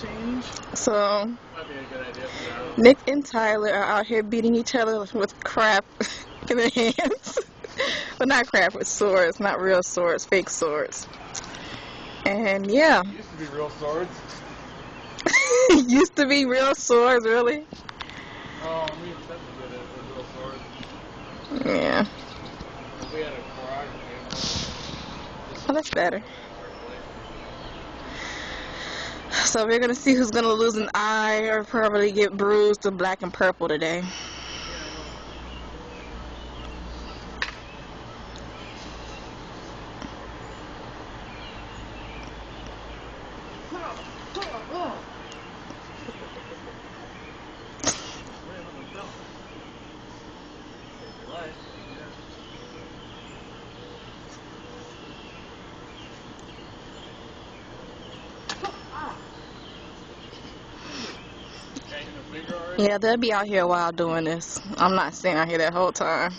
change. So, Might be a good idea for now. Nick and Tyler are out here beating each other with crap in their hands. Well, not crap, with swords, not real swords, fake swords. And yeah. It used to be real swords. Used to be real swords, really? Oh, me and Seth did it with real swords. Yeah. We had a choreography. Oh, that's better. So we're gonna see who's gonna lose an eye or probably get bruised to black and purple today. Yeah, they'll be out here a while doing this. I'm not staying out here that whole time.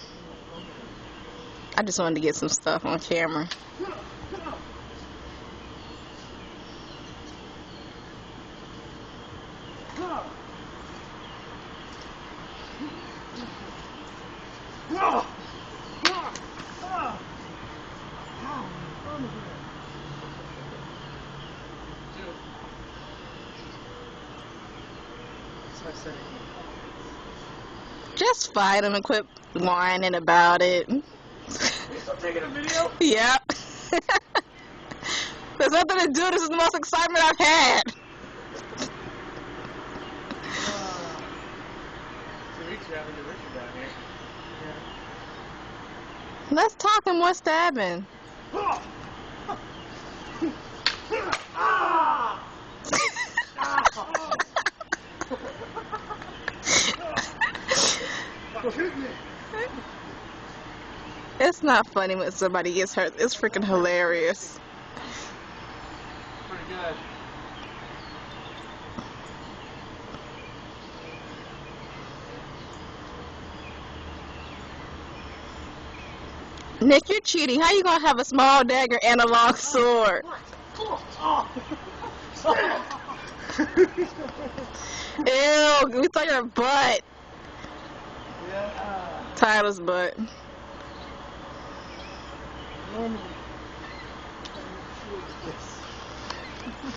I just wanted to get some stuff on camera. Just fight him and quit whining about it. You still taking a video? Yep. There's nothing to do. This is the most excitement I've had. 2 weeks we haven't done Richard down here. Let's talk and more stabbing. It's not funny when somebody gets hurt. It's freaking hilarious. Pretty good. Nick, you're cheating. How you gonna have a small dagger and a long sword? Ew, we saw your butt. Yeah. Tyler's butt.